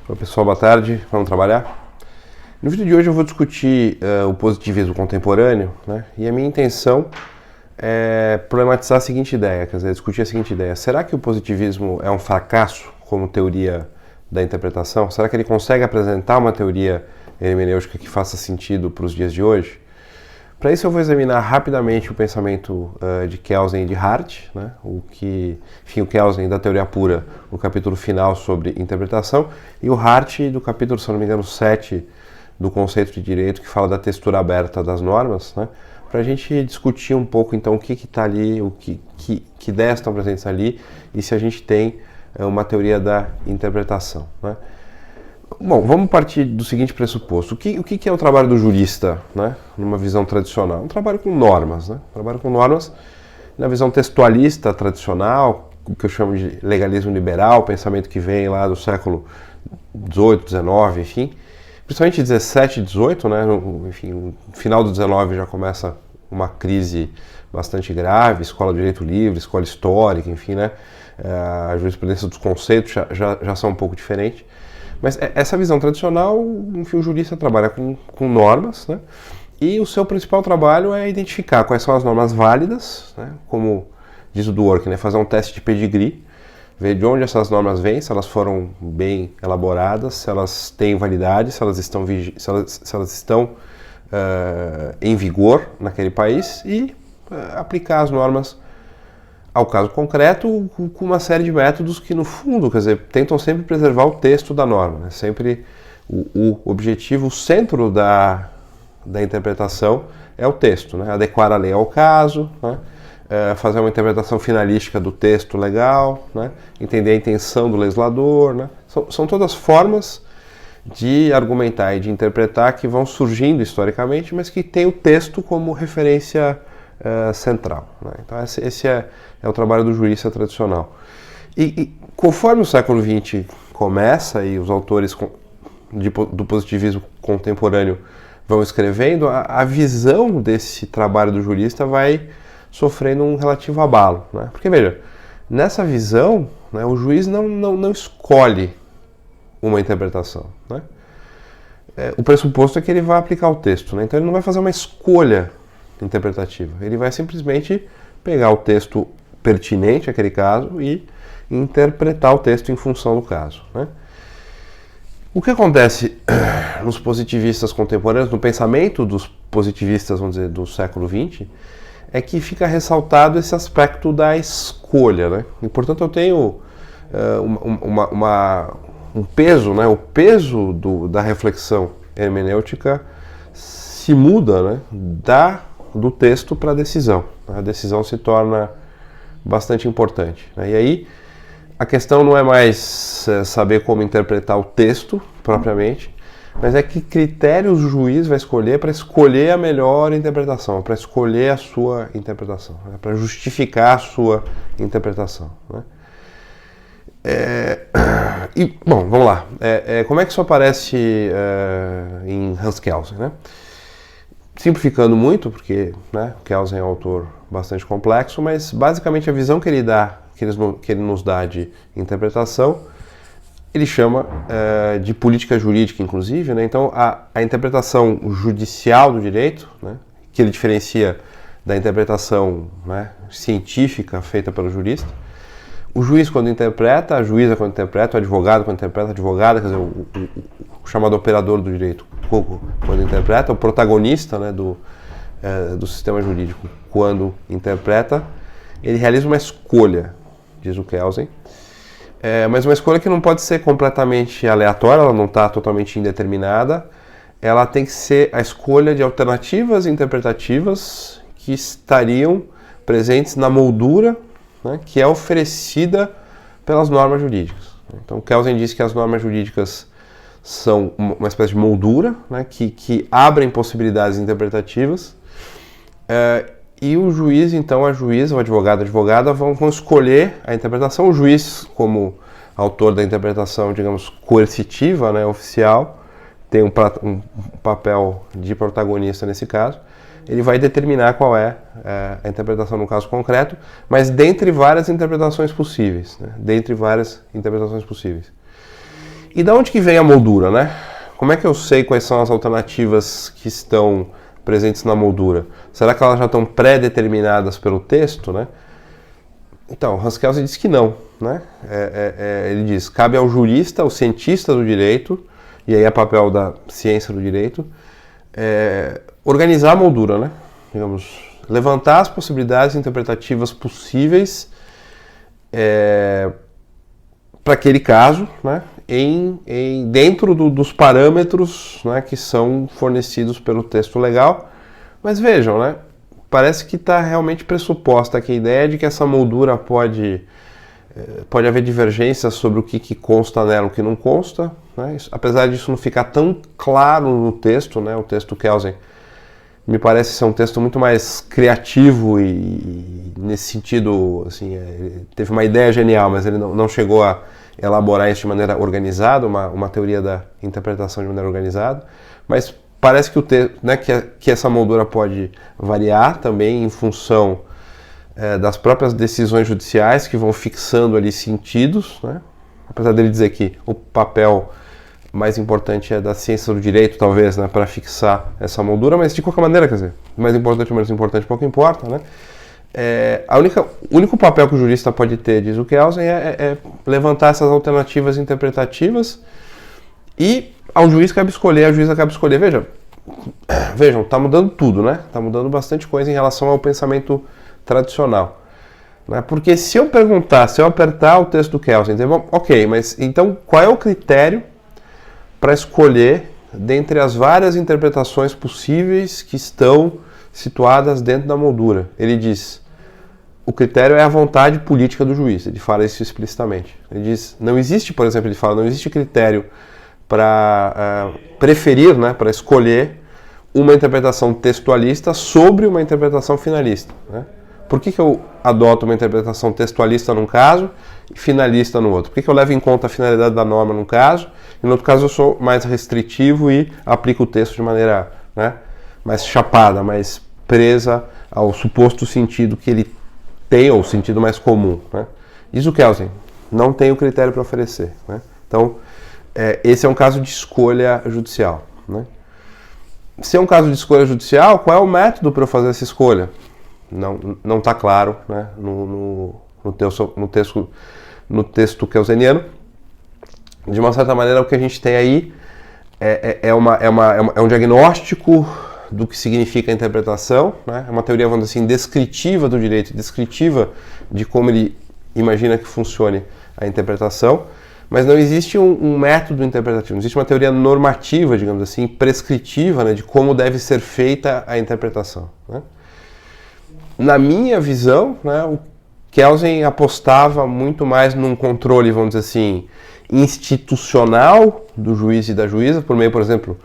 Oi pessoal, boa tarde, vamos trabalhar? No vídeo de hoje eu vou discutir o positivismo contemporâneo, né? E a minha intenção é problematizar a seguinte ideia, quer dizer, discutir a seguinte ideia. Será que o positivismo é um fracasso como teoria da interpretação? Será que ele consegue apresentar uma teoria hermenêutica que faça sentido para os dias de hoje? Para isso eu vou examinar rapidamente o pensamento de Kelsen e de Hart, né? O Kelsen da teoria pura no capítulo final sobre interpretação e o Hart do capítulo, se não me engano, 7 do conceito de direito, que fala da textura aberta das normas, né? Para a gente discutir um pouco então o que está ali, que ideias estão presentes ali e se a gente tem uma teoria da interpretação, né? Bom, vamos partir do seguinte pressuposto. O que é o trabalho do jurista, né, numa visão tradicional? Um trabalho com normas, né? Um trabalho com normas na visão textualista tradicional, o que eu chamo de legalismo liberal, pensamento que vem lá do século XVIII, XIX, enfim. Principalmente 17 e 18, né? Enfim, no final do 19 já começa uma crise bastante grave, escola de direito livre, escola histórica, enfim, né? A jurisprudência dos conceitos já são um pouco diferentes. Mas essa visão tradicional, enfim, o jurista trabalha com normas, né? E o seu principal trabalho é identificar quais são as normas válidas, né? Como diz o Dworkin, né? Fazer um teste de pedigree, ver de onde essas normas vêm, se elas foram bem elaboradas, se elas têm validade, se elas estão em vigor naquele país e aplicar as normas ao caso concreto com uma série de métodos que, no fundo, quer dizer, tentam sempre preservar o texto da norma, né? Sempre o objetivo, o centro da interpretação é o texto, né? Adequar a lei ao caso, né? Fazer uma interpretação finalística do texto legal, né? Entender a intenção do legislador, né? São todas formas de argumentar e de interpretar que vão surgindo historicamente, mas que tem o texto como referência central, né? Então esse é o trabalho do jurista tradicional. E conforme o século XX começa e os autores do positivismo contemporâneo vão escrevendo, a visão desse trabalho do jurista vai sofrendo um relativo abalo, né? Porque veja, nessa visão, né, o juiz não escolhe uma interpretação, né? O pressuposto é que ele vai aplicar o texto, né? Então ele não vai fazer uma escolha interpretativa. Ele vai simplesmente pegar o texto pertinente àquele caso e interpretar o texto em função do caso, né? O que acontece nos positivistas contemporâneos, no pensamento dos positivistas, vamos dizer, do século XX, é que fica ressaltado esse aspecto da escolha, né? E, portanto, eu tenho um peso, né? O peso da reflexão hermenêutica se muda, né? Do texto para a decisão. A decisão se torna bastante importante, né? E aí a questão não é mais saber como interpretar o texto propriamente, mas é que critérios o juiz vai escolher para escolher a melhor interpretação, para escolher a sua interpretação, né? Para justificar a sua interpretação, né? E, bom, vamos lá. Como é que isso aparece em Hans Kelsen, né? Simplificando muito, porque, né, Kelsen é um autor bastante complexo, mas basicamente a visão que ele dá, que ele nos dá de interpretação, ele chama de política jurídica, inclusive, né? Então a interpretação judicial do direito, né, que ele diferencia da interpretação, né, científica feita pelo jurista. O juiz quando interpreta, a juíza quando interpreta, o advogado quando interpreta, a advogada, quer dizer, o chamado operador do direito quando interpreta, o protagonista, né, do sistema jurídico quando interpreta, ele realiza uma escolha, diz o Kelsen, mas uma escolha que não pode ser completamente aleatória, ela não está totalmente indeterminada, ela tem que ser a escolha de alternativas interpretativas que estariam presentes na moldura, né, que é oferecida pelas normas jurídicas. Então, Kelsen diz que as normas jurídicas são uma espécie de moldura, né, que abrem possibilidades interpretativas, e o juiz, então, a juíza, o advogado, a advogada vão escolher a interpretação. O juiz, como autor da interpretação, digamos, coercitiva, né, oficial, tem um papel de protagonista nesse caso. Ele vai determinar qual é a interpretação no caso concreto, mas dentre várias interpretações possíveis, né? Dentre várias interpretações possíveis. E da onde que vem a moldura, né? Como é que eu sei quais são as alternativas que estão presentes na moldura? Será que elas já estão pré-determinadas pelo texto, né? Então, Hans Kelsen diz que não, né? Ele diz, cabe ao jurista, ao cientista do direito, e aí é papel da ciência do direito, organizar a moldura, né? Digamos, levantar as possibilidades interpretativas possíveis para aquele caso, né? Dentro dos parâmetros, né, que são fornecidos pelo texto legal. Mas vejam, né? Parece que está realmente pressuposta aqui a ideia de que essa moldura pode haver divergências sobre o que consta nela e o que não consta, né? Apesar disso não ficar tão claro no texto, né? O texto Kelsen me parece ser um texto muito mais criativo e nesse sentido, assim, ele teve uma ideia genial, mas ele não chegou a elaborar isso de maneira organizada, uma teoria da interpretação de maneira organizada, mas parece que, né, que essa moldura pode variar também em função das próprias decisões judiciais que vão fixando ali sentidos, né? Apesar dele dizer que o papel mais importante é da ciência do direito, talvez, né, para fixar essa moldura, mas de qualquer maneira, quer dizer, mais importante ou menos importante, pouco importa, né? O único papel que o jurista pode ter, diz o Kelsen, é levantar essas alternativas interpretativas e ao juiz cabe escolher, a juíza cabe escolher. Vejam, está mudando tudo, né? Está mudando bastante coisa em relação ao pensamento tradicional, né? Porque se eu apertar o texto do Kelsen, ok, mas então qual é o critério para escolher dentre as várias interpretações possíveis que estão situadas dentro da moldura? Ele diz, o critério é a vontade política do juiz, ele fala isso explicitamente. Ele diz, não existe, por exemplo, não existe critério para preferir, né, para escolher uma interpretação textualista sobre uma interpretação finalista, né? Por que eu adoto uma interpretação textualista num caso e finalista no outro? Por que eu levo em conta a finalidade da norma num caso e no outro caso eu sou mais restritivo e aplico o texto de maneira, né, mais chapada, mais presa ao suposto sentido que ele tem, ou o sentido mais comum, né? Diz o Kelsen, não tem o critério para oferecer, né? Então, esse é um caso de escolha judicial, né? Se é um caso de escolha judicial, qual é o método para eu fazer essa escolha? Não está claro, né, no texto kelseniano. De uma certa maneira, o que a gente tem aí é um diagnóstico do que significa a interpretação, né? É uma teoria, vamos dizer assim, descritiva do direito, descritiva de como ele imagina que funcione a interpretação, mas não existe um método interpretativo, não existe uma teoria normativa, digamos assim, prescritiva, né, de como deve ser feita a interpretação, né? Na minha visão, né, o Kelsen apostava muito mais num controle, vamos dizer assim, institucional do juiz e da juíza, por meio, por exemplo,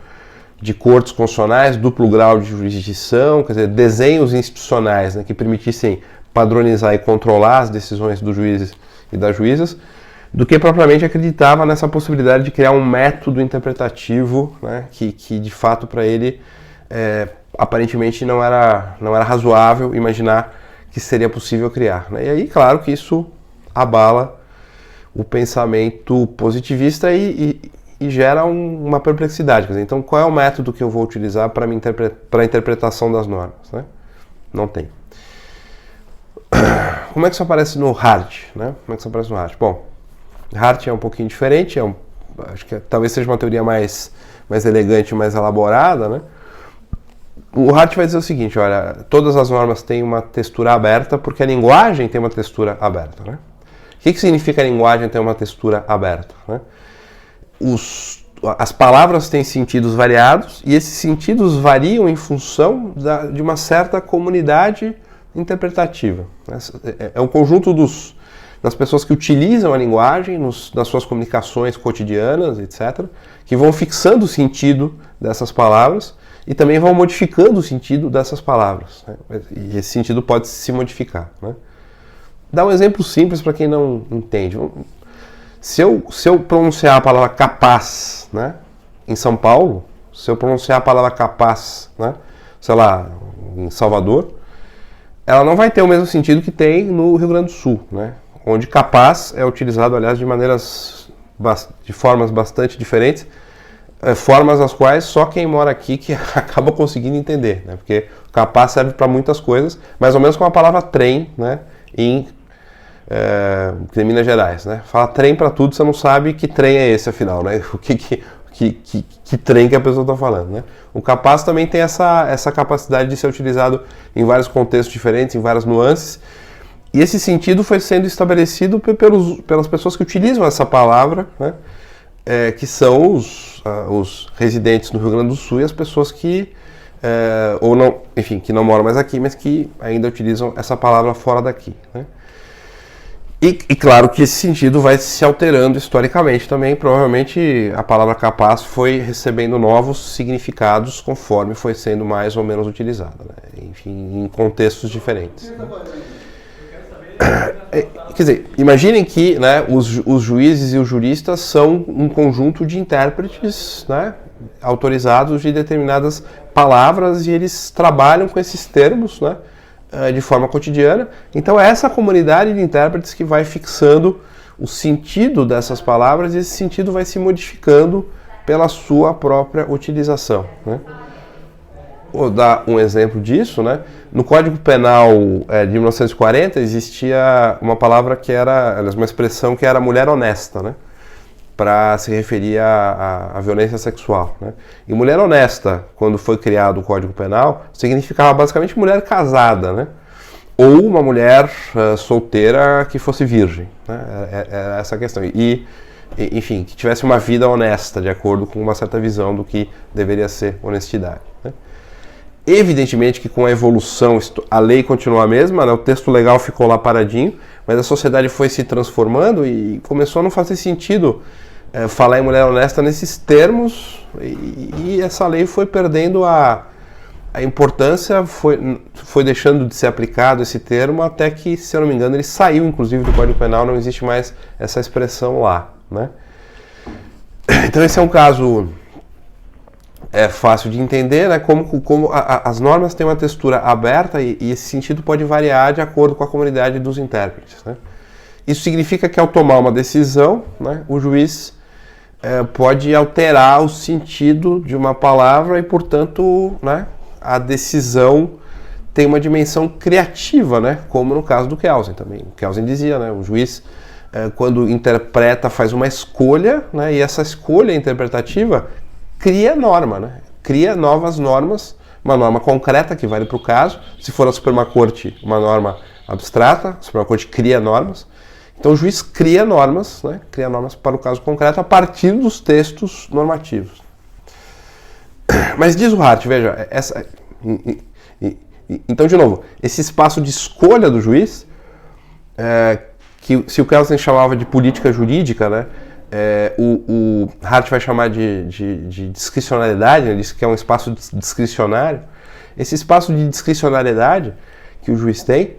de cortes constitucionais, duplo grau de jurisdição, quer dizer, desenhos institucionais, né, que permitissem padronizar e controlar as decisões dos juízes e das juízas, do que propriamente acreditava nessa possibilidade de criar um método interpretativo, né, que de fato para ele aparentemente não era razoável imaginar que seria possível criar, né? E aí, claro que isso abala o pensamento positivista e gera uma perplexidade. Quer dizer, então, qual é o método que eu vou utilizar para a interpretação das normas, né? Não tem. Como é que isso aparece no Hart, né? Como é que isso aparece no Hart? Bom, Hart é um pouquinho diferente, acho que talvez seja uma teoria mais elegante, mais elaborada, né? O Hart vai dizer o seguinte, olha, todas as normas têm uma textura aberta porque a linguagem tem uma textura aberta, né? O que significa a linguagem ter uma textura aberta, né? As palavras têm sentidos variados e esses sentidos variam em função de uma certa comunidade interpretativa. É um conjunto das pessoas que utilizam a linguagem nas suas comunicações cotidianas, etc., que vão fixando o sentido dessas palavras e também vão modificando o sentido dessas palavras, né? E esse sentido pode se modificar, né? Dá um exemplo simples para quem não entende. Se eu pronunciar a palavra capaz, né, em São Paulo, se eu pronunciar a palavra capaz, né, sei lá, em Salvador, ela não vai ter o mesmo sentido que tem no Rio Grande do Sul, né, onde capaz é utilizado, aliás, de maneiras de formas bastante diferentes, formas as quais só quem mora aqui que acaba conseguindo entender, né? Porque capaz serve para muitas coisas, mais ou menos como a palavra trem, né? Em Minas Gerais, né? Fala trem para tudo, você não sabe que trem é esse afinal, né? Que trem que a pessoa está falando, né? O capaz também tem essa capacidade de ser utilizado em vários contextos diferentes, em várias nuances, e esse sentido foi sendo estabelecido pelas pessoas que utilizam essa palavra, né? Que são os residentes no Rio Grande do Sul e as pessoas que ou não, enfim, que não moram mais aqui, mas que ainda utilizam essa palavra fora daqui, né? E claro que esse sentido vai se alterando historicamente também. Provavelmente a palavra capaz foi recebendo novos significados conforme foi sendo mais ou menos utilizada, né? Enfim, em contextos diferentes, né? Quer dizer, imaginem que, né, os juízes e os juristas são um conjunto de intérpretes, né, autorizados de determinadas palavras, e eles trabalham com esses termos, né, de forma cotidiana. Então é essa comunidade de intérpretes que vai fixando o sentido dessas palavras, e esse sentido vai se modificando pela sua própria utilização, né? Vou dar um exemplo disso, né? No Código Penal de 1940 existia uma palavra que era, uma expressão que era mulher honesta, né? Para se referir à violência sexual, né? E mulher honesta, quando foi criado o Código Penal, significava basicamente mulher casada, né? Ou uma mulher solteira que fosse virgem, né? Era essa a questão. E, enfim, que tivesse uma vida honesta, de acordo com uma certa visão do que deveria ser honestidade, né? Evidentemente que com a evolução a lei continua a mesma, né? O texto legal ficou lá paradinho, mas a sociedade foi se transformando e começou a não fazer sentido falar em mulher honesta nesses termos, e essa lei foi perdendo a importância, foi deixando de ser aplicado esse termo, até que, se eu não me engano, ele saiu inclusive do Código Penal, não existe mais essa expressão lá, né? Então esse é um caso fácil de entender, né? Como as normas têm uma textura aberta, e esse sentido pode variar de acordo com a comunidade dos intérpretes, né? Isso significa que, ao tomar uma decisão, né, o juiz pode alterar o sentido de uma palavra, e, portanto, né, a decisão tem uma dimensão criativa, né, como no caso do Kelsen também. O Kelsen dizia, né, o juiz, quando interpreta, faz uma escolha, né, e essa escolha interpretativa cria norma, né? Cria novas normas, uma norma concreta que vale para o caso. Se for a Suprema Corte, uma norma abstrata, a Suprema Corte cria normas. Então o juiz cria normas, né? Cria normas para o caso concreto a partir dos textos normativos. Mas diz o Hart, veja, então, de novo, esse espaço de escolha do juiz, que se o Kelsen chamava de política jurídica, né? O Hart vai chamar de discricionariedade, ele diz que é um espaço discricionário. Esse espaço de discricionariedade que o juiz tem,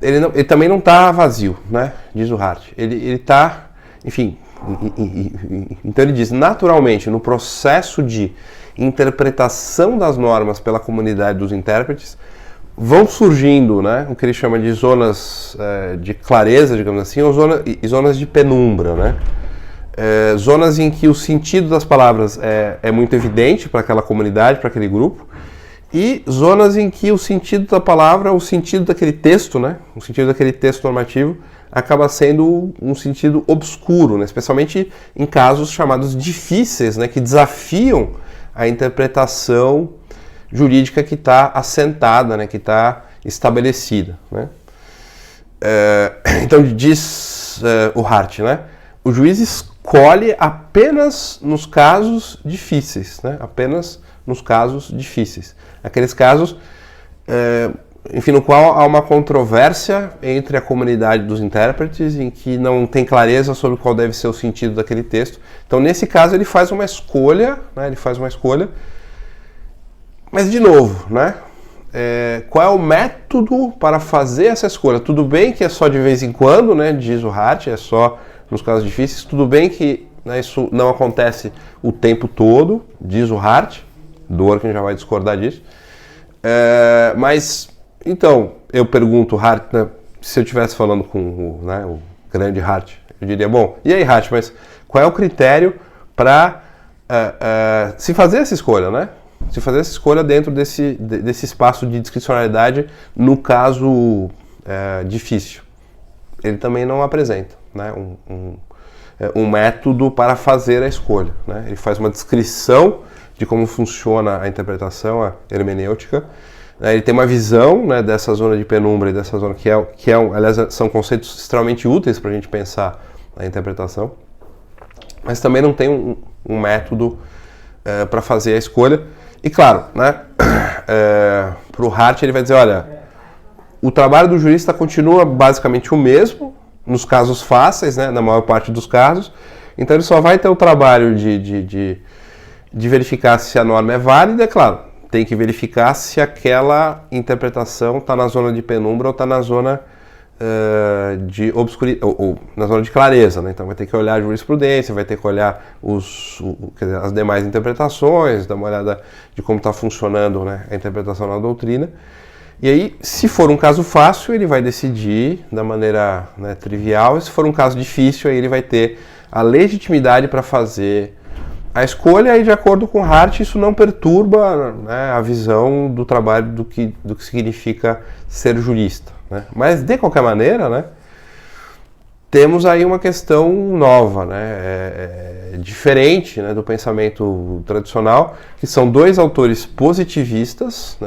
ele também não está vazio, né? Diz o Hart. Ele está, enfim, então ele diz, naturalmente, no processo de interpretação das normas pela comunidade dos intérpretes, vão surgindo, né, o que ele chama de zonas de clareza, digamos assim, ou zonas de penumbra, né? Zonas em que o sentido das palavras é muito evidente para aquela comunidade, para aquele grupo, e zonas em que o sentido da palavra, o sentido daquele texto, né, o sentido daquele texto normativo, acaba sendo um sentido obscuro, né, especialmente em casos chamados difíceis, né, que desafiam a interpretação jurídica que está assentada, né, que está estabelecida, né? Então diz o Hart, né, o juiz escolhe apenas nos casos difíceis, né, apenas nos casos difíceis, aqueles casos, enfim, no qual há uma controvérsia entre a comunidade dos intérpretes, em que não tem clareza sobre qual deve ser o sentido daquele texto. Então, nesse caso, ele faz uma escolha, né, mas, de novo, né, qual é o método para fazer essa escolha? Tudo bem que é só de vez em quando, né, diz o Hart, é só nos casos difíceis. Tudo bem que, né, isso não acontece o tempo todo, diz o Hart. Dworkin já vai discordar disso. Mas, então, eu pergunto, Hart, né, se eu estivesse falando com o grande Hart, Eu diria, bom, e aí, Hart, mas qual é o critério para se fazer essa escolha, né? Se fazer essa escolha dentro desse espaço de discricionalidade no caso difícil. Ele também não apresenta, né, um método para fazer a escolha, né? Ele faz uma descrição de como funciona a interpretação, a hermenêutica. Ele tem uma visão, né, dessa zona de penumbra e dessa zona aliás, são conceitos extremamente úteis para a gente pensar a interpretação, mas também não tem um método para fazer a escolha. E claro, né, para o Hart ele vai dizer, olha, o trabalho do jurista continua basicamente o mesmo, nos casos fáceis, né, na maior parte dos casos, então ele só vai ter o trabalho de verificar se a norma é válida, é claro, tem que verificar se aquela interpretação está na zona de penumbra ou está na zona de obscuridade, ou na zona de clareza, né? Então vai ter que olhar a jurisprudência, vai ter que olhar as demais interpretações, dar uma olhada de como está funcionando, né, a interpretação na doutrina. E aí, se for um caso fácil, ele vai decidir da maneira, né, trivial, e se for um caso difícil, aí ele vai ter a legitimidade para fazer a escolha, e de acordo com Hart, isso não perturba, né, a visão do trabalho do que significa ser jurista, né? Mas, de qualquer maneira, né, temos aí uma questão nova, né, diferente, né, do pensamento tradicional, que são dois autores positivistas,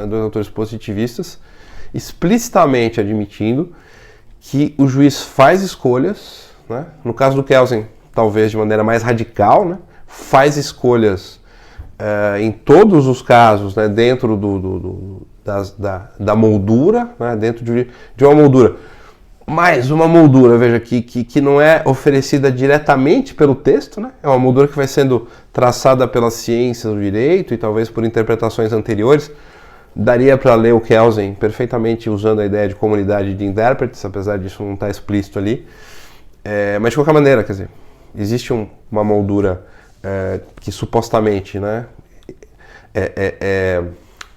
explicitamente admitindo que o juiz faz escolhas, né, no caso do Kelsen, talvez de maneira mais radical, né, faz escolhas em todos os casos, né, dentro da moldura, né, dentro de uma moldura. Mas uma moldura, veja, que não é oferecida diretamente pelo texto, né? É uma moldura que vai sendo traçada pelas ciências do direito e talvez por interpretações anteriores. Daria para ler o Kelsen perfeitamente usando a ideia de comunidade de intérpretes, apesar disso não estar explícito ali. Mas de qualquer maneira, quer dizer, existe uma moldura que supostamente, né,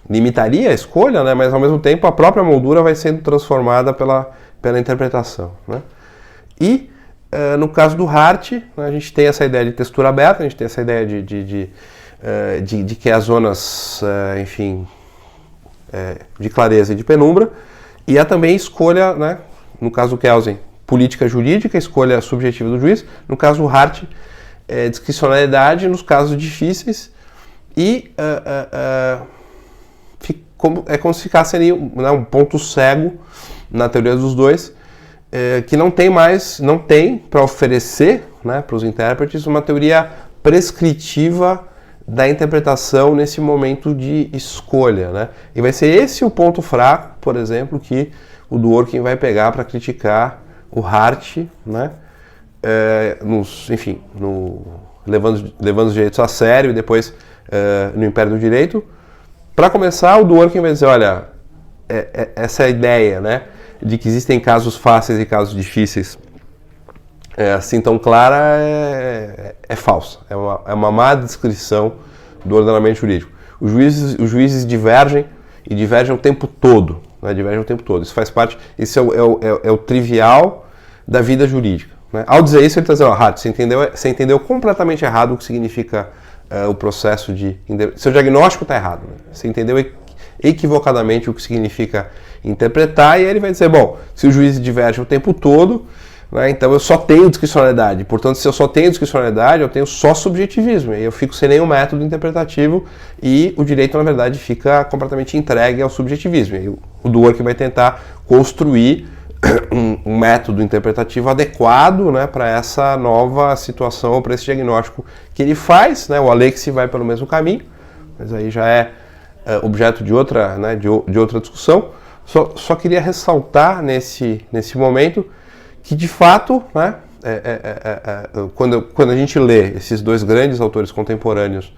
limitaria a escolha, né, mas ao mesmo tempo a própria moldura vai sendo transformada pela interpretação, né? E no caso do Hart, né, a gente tem essa ideia de textura aberta, a gente tem essa ideia de que as zonas, enfim, de clareza e de penumbra, e há também escolha, né, no caso do Kelsen, política jurídica, escolha subjetiva do juiz, no caso do Hart, discricionalidade nos casos difíceis, e como se ficasse ali, né, um ponto cego na teoria dos dois, que não tem para oferecer, né, para os intérpretes uma teoria prescritiva da interpretação nesse momento de escolha, né? E vai ser esse o ponto fraco, por exemplo, que o Dworkin vai pegar para criticar o Hart, né? Levando os direitos a sério e depois no Império do Direito. Para começar, o Dworkin vai dizer, olha, essa ideia, né, de que existem casos fáceis e casos difíceis assim tão clara é falsa, é uma má descrição do ordenamento jurídico. Os juízes divergem e divergem o tempo todo, né, Isso faz parte, isso é o trivial da vida jurídica, né? Ao dizer isso, ele está dizendo, Hart, você entendeu completamente errado o que significa o processo seu diagnóstico está errado, né? Você entendeu equivocadamente o que significa interpretar, e aí ele vai dizer, bom, se o juiz diverge o tempo todo, né, então eu só tenho discricionalidade, portanto, se eu só tenho discricionalidade, eu tenho só subjetivismo, e eu fico sem nenhum método interpretativo, e o direito, na verdade, fica completamente entregue ao subjetivismo. E o Dworkin vai tentar construir um método interpretativo adequado, né, para essa nova situação, ou para esse diagnóstico que ele faz, né? O Alexis vai pelo mesmo caminho, mas aí já é objeto de outra, né, de outra discussão. Só queria ressaltar nesse momento que, de fato, né, quando a gente lê esses dois grandes autores contemporâneos,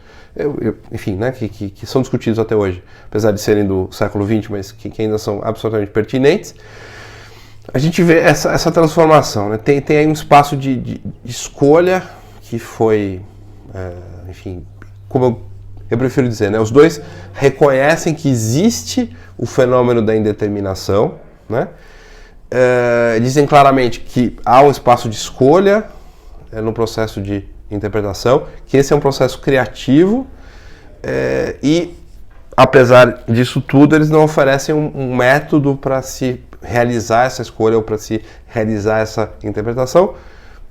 enfim, né, que são discutidos até hoje, apesar de serem do século XX, mas que ainda são absolutamente pertinentes, a gente vê essa transformação, né? Tem aí um espaço de escolha que foi, enfim, como eu prefiro dizer, né? Os dois reconhecem que existe o fenômeno da indeterminação, né? dizem claramente que há um espaço de escolha no processo de interpretação, que esse é um processo criativo e, apesar disso tudo, eles não oferecem um método para se realizar essa escolha ou para se realizar essa interpretação.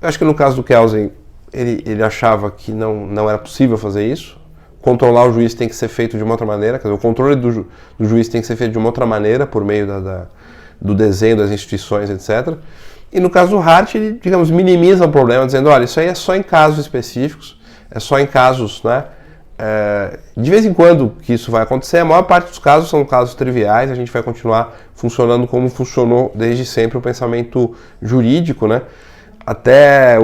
Eu acho que no caso do Kelsen, ele achava que não era possível fazer isso. Controlar o juiz tem que ser feito de uma outra maneira, quer dizer, o controle do juiz tem que ser feito de uma outra maneira, por meio do desenho das instituições, etc. E no caso do Hart, ele, digamos, minimiza o problema, dizendo, olha, isso aí é só em casos específicos, é só em casos, né? De vez em quando que isso vai acontecer, a maior parte dos casos são casos triviais, a gente vai continuar funcionando como funcionou desde sempre o pensamento jurídico, né? Até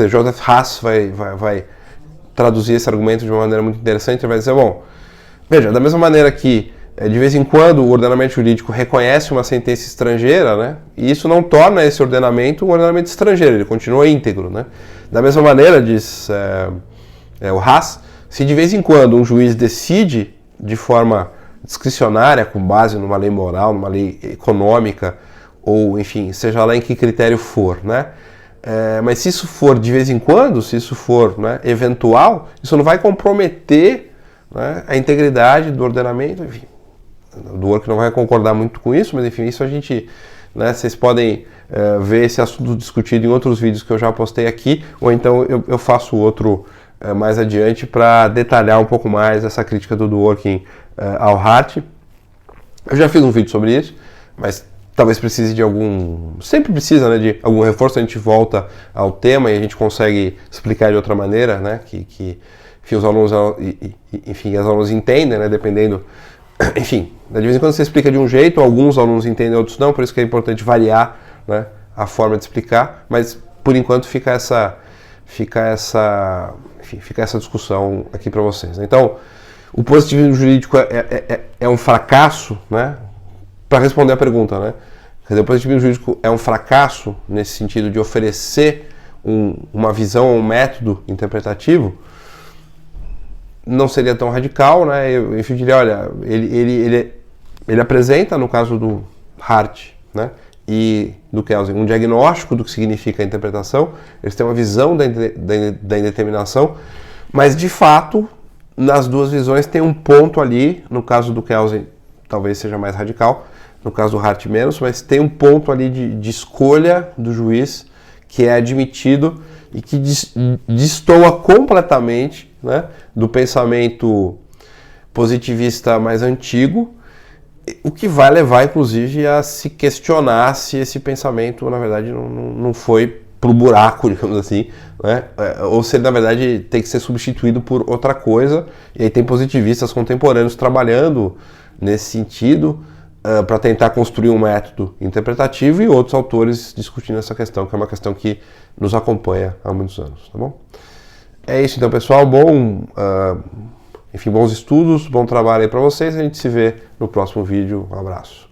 Joseph Haas vai traduzir esse argumento de uma maneira muito interessante, ele vai dizer, bom, veja, da mesma maneira que de vez em quando o ordenamento jurídico reconhece uma sentença estrangeira, né, e isso não torna esse ordenamento um ordenamento estrangeiro, ele continua íntegro, né. Da mesma maneira, diz o Haas, se de vez em quando um juiz decide de forma discricionária, com base numa lei moral, numa lei econômica, ou enfim, seja lá em que critério for, né, mas se isso for de vez em quando, se isso for, né, eventual, isso não vai comprometer, né, a integridade do ordenamento. Enfim, do Work não vai concordar muito com isso, mas enfim, isso a gente, né, vocês podem ver esse assunto discutido em outros vídeos que eu já postei aqui, ou então eu faço outro mais adiante para detalhar um pouco mais essa crítica do Dworkin ao Hart. Eu já fiz um vídeo sobre isso, mas talvez precise de sempre precisa, né, de algum reforço, a gente volta ao tema e a gente consegue explicar de outra maneira, né, que enfim, os alunos, enfim, as alunos entendem, né, dependendo, enfim, de vez em quando você explica de um jeito, alguns alunos entendem, outros não, por isso que é importante variar, né, a forma de explicar, mas por enquanto fica essa discussão aqui para vocês. Então, o positivismo jurídico é um fracasso, né? Para responder a pergunta, né? Quer dizer, o positivismo jurídico é um fracasso nesse sentido de oferecer uma visão, um método interpretativo, não seria tão radical, né? Eu diria, olha, ele apresenta, no caso do Hart, né, e do Kelsen, um diagnóstico do que significa a interpretação, eles têm uma visão da indeterminação, mas de fato, nas duas visões tem um ponto ali, no caso do Kelsen talvez seja mais radical, no caso do Hart menos, mas tem um ponto ali de escolha do juiz que é admitido e que destoa completamente, né, do pensamento positivista mais antigo, o que vai levar, inclusive, a se questionar se esse pensamento, na verdade, não foi pro buraco, digamos assim, né? Ou se ele, na verdade, tem que ser substituído por outra coisa. E aí tem positivistas contemporâneos trabalhando nesse sentido para tentar construir um método interpretativo e outros autores discutindo essa questão, que é uma questão que nos acompanha há muitos anos, tá bom? É isso então, pessoal. Enfim, bons estudos, bom trabalho aí para vocês. A gente se vê no próximo vídeo. Um abraço.